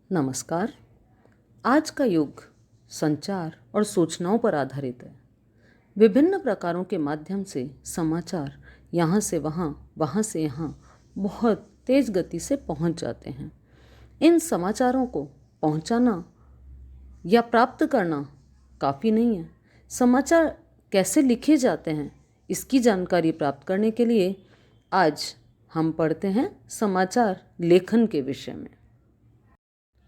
नमस्कार। आज का युग संचार और सूचनाओं पर आधारित है। विभिन्न प्रकारों के माध्यम से समाचार यहाँ से वहाँ, वहाँ से यहाँ बहुत तेज गति से पहुँच जाते हैं। इन समाचारों को पहुँचाना या प्राप्त करना काफ़ी नहीं है। समाचार कैसे लिखे जाते हैं, इसकी जानकारी प्राप्त करने के लिए आज हम पढ़ते हैं समाचार लेखन के विषय में।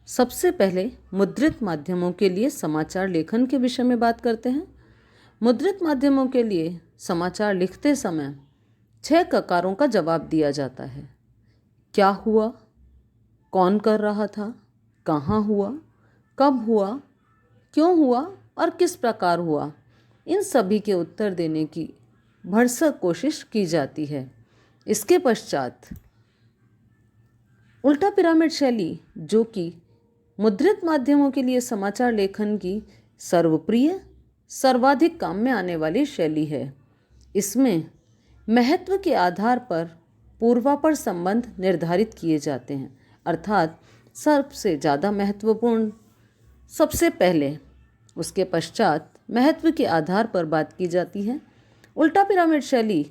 सबसे पहले मुद्रित माध्यमों के लिए समाचार लेखन के विषय में बात करते हैं। मुद्रित माध्यमों के लिए समाचार लिखते समय 6 ककारों का जवाब दिया जाता है। क्या हुआ, कौन कर रहा था, कहाँ हुआ, कब हुआ, क्यों हुआ और किस प्रकार हुआ, इन सभी के उत्तर देने की भरसक कोशिश की जाती है। इसके पश्चात उल्टा पिरामिड शैली, जो कि मुद्रित माध्यमों के लिए समाचार लेखन की सर्वप्रिय, सर्वाधिक काम में आने वाली शैली है। इसमें महत्व के आधार पर पूर्वापर संबंध निर्धारित किए जाते हैं, अर्थात सबसे ज़्यादा महत्वपूर्ण सबसे पहले, उसके पश्चात महत्व के आधार पर बात की जाती है। उल्टा पिरामिड शैली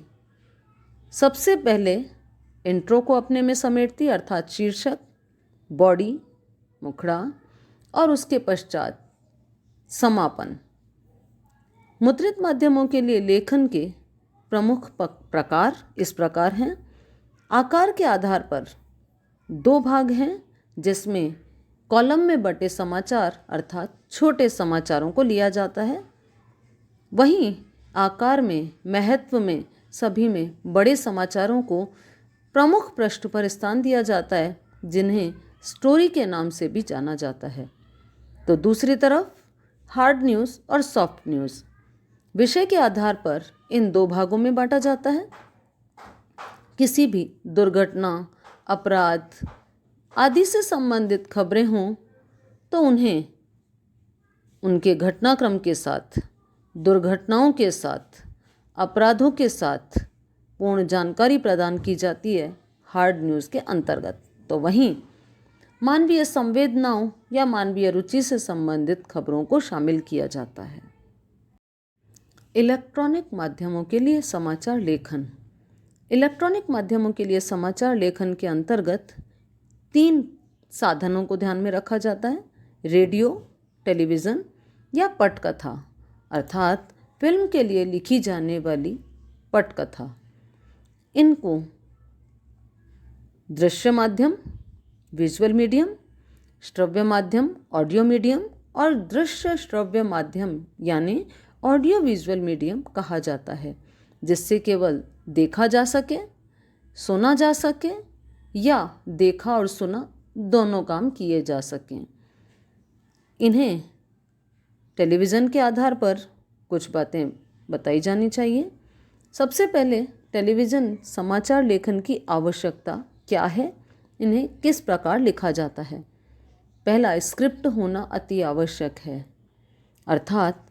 सबसे पहले इंट्रो को अपने में समेटती, अर्थात शीर्षक, बॉडी, मुखड़ा और उसके पश्चात समापन। मुद्रित माध्यमों के लिए लेखन के प्रमुख प्रकार इस प्रकार हैं। आकार के आधार पर 2 भाग हैं, जिसमें कॉलम में बटे समाचार अर्थात छोटे समाचारों को लिया जाता है। वहीं आकार में, महत्व में, सभी में बड़े समाचारों को प्रमुख पृष्ठ पर स्थान दिया जाता है, जिन्हें स्टोरी के नाम से भी जाना जाता है। तो दूसरी तरफ हार्ड न्यूज़ और सॉफ्ट न्यूज़ विषय के आधार पर इन 2 भागों में बांटा जाता है। किसी भी दुर्घटना, अपराध आदि से संबंधित खबरें हों तो उन्हें उनके घटनाक्रम के साथ, दुर्घटनाओं के साथ, अपराधों के साथ पूर्ण जानकारी प्रदान की जाती है हार्ड न्यूज़ के अंतर्गत। तो वहीं मानवीय संवेदनाओं या मानवीय रुचि से संबंधित खबरों को शामिल किया जाता है। इलेक्ट्रॉनिक माध्यमों के लिए समाचार लेखन। इलेक्ट्रॉनिक माध्यमों के लिए समाचार लेखन के अंतर्गत 3 साधनों को ध्यान में रखा जाता है: रेडियो, टेलीविज़न या पटकथा, अर्थात फिल्म के लिए लिखी जाने वाली पटकथा। इनको दृश्य माध्यम, विजुअल मीडियम, श्रव्य माध्यम, ऑडियो मीडियम और दृश्य श्रव्य माध्यम यानी ऑडियो विजुअल मीडियम कहा जाता है, जिससे केवल देखा जा सके, सुना जा सके या देखा और सुना दोनों काम किए जा सकें। इन्हें टेलीविज़न के आधार पर कुछ बातें बताई जानी चाहिए। सबसे पहले टेलीविज़न समाचार लेखन की आवश्यकता क्या है, इन्हें किस प्रकार लिखा जाता है। पहला, स्क्रिप्ट होना अति आवश्यक है, अर्थात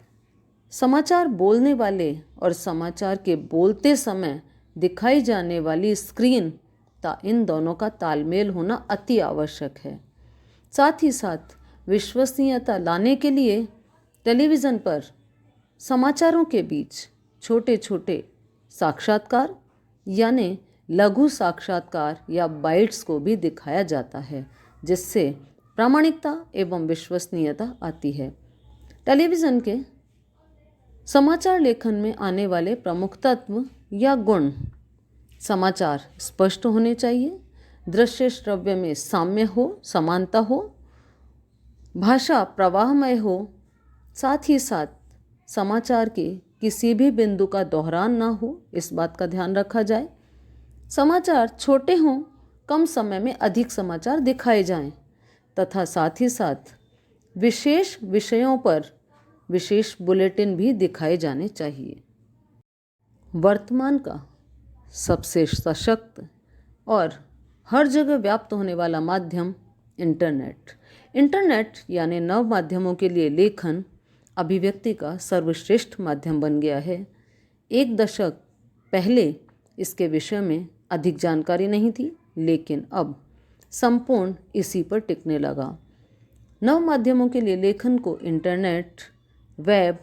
समाचार बोलने वाले और समाचार के बोलते समय दिखाई जाने वाली स्क्रीन इन दोनों का तालमेल होना अति आवश्यक है। साथ ही साथ विश्वसनीयता लाने के लिए टेलीविज़न पर समाचारों के बीच छोटे छोटे साक्षात्कार यानी लघु साक्षात्कार या बाइट्स को भी दिखाया जाता है, जिससे प्रामाणिकता एवं विश्वसनीयता आती है। टेलीविज़न के समाचार लेखन में आने वाले प्रमुख तत्व या गुण: समाचार स्पष्ट होने चाहिए, दृश्य श्रव्य में साम्य हो, समानता हो, भाषा प्रवाहमय हो, साथ ही साथ समाचार के किसी भी बिंदु का दोहरान ना हो, इस बात का ध्यान रखा जाए। समाचार छोटे हों, कम समय में अधिक समाचार दिखाए जाएं तथा साथ ही साथ विशेष विषयों पर विशेष बुलेटिन भी दिखाए जाने चाहिए। वर्तमान का सबसे सशक्त और हर जगह व्याप्त होने वाला माध्यम इंटरनेट। इंटरनेट यानी नव माध्यमों के लिए लेखन अभिव्यक्ति का सर्वश्रेष्ठ माध्यम बन गया है। 1 दशक पहले इसके विषय में अधिक जानकारी नहीं थी, लेकिन अब संपूर्ण इसी पर टिकने लगा। नव माध्यमों के लिए लेखन को इंटरनेट, वेब,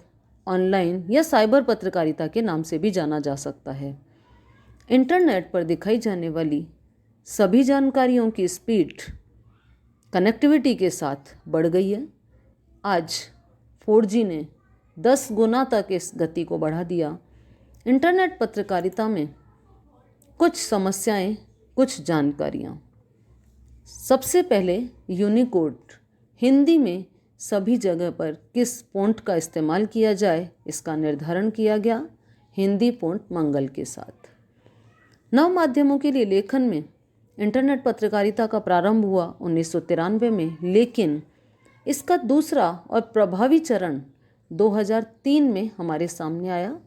ऑनलाइन या साइबर पत्रकारिता के नाम से भी जाना जा सकता है। इंटरनेट पर दिखाई जाने वाली सभी जानकारियों की स्पीड कनेक्टिविटी के साथ बढ़ गई है। आज 4G ने 10 गुना तक इस गति को बढ़ा दिया। इंटरनेट पत्रकारिता में कुछ समस्याएं, कुछ जानकारियां। सबसे पहले यूनिकोड, हिंदी में सभी जगह पर किस फ़ॉन्ट का इस्तेमाल किया जाए इसका निर्धारण किया गया हिंदी फ़ॉन्ट मंगल के साथ। नव माध्यमों के लिए लेखन में इंटरनेट पत्रकारिता का प्रारंभ हुआ 1993 में, लेकिन इसका दूसरा और प्रभावी चरण 2003 में हमारे सामने आया।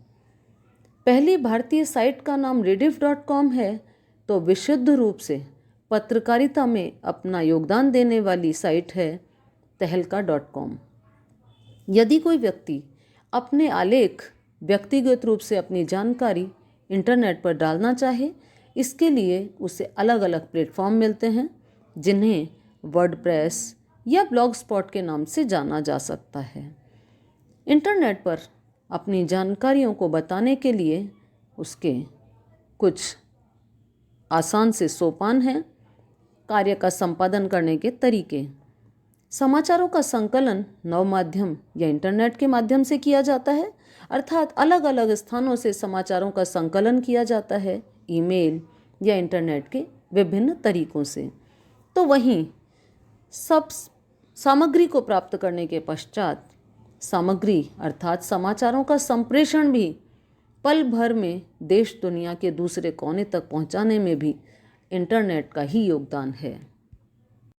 पहली भारतीय साइट का नाम rediff.com है, तो विशुद्ध रूप से पत्रकारिता में अपना योगदान देने वाली साइट है तहलका.com। यदि कोई व्यक्ति अपने आलेख, व्यक्तिगत रूप से अपनी जानकारी इंटरनेट पर डालना चाहे, इसके लिए उसे अलग अलग प्लेटफॉर्म मिलते हैं जिन्हें वर्डप्रेस या ब्लॉगस्पॉट के नाम से जाना जा सकता है। इंटरनेट पर अपनी जानकारियों को बताने के लिए उसके कुछ आसान से सोपान हैं। कार्य का संपादन करने के तरीके। समाचारों का संकलन नव माध्यम या इंटरनेट के माध्यम से किया जाता है, अर्थात अलग अलग स्थानों से समाचारों का संकलन किया जाता है, ईमेल या इंटरनेट के विभिन्न तरीकों से। तो वहीं सब सामग्री को प्राप्त करने के पश्चात सामग्री अर्थात समाचारों का संप्रेषण भी पल भर में देश दुनिया के दूसरे कोने तक पहुंचाने में भी इंटरनेट का ही योगदान है।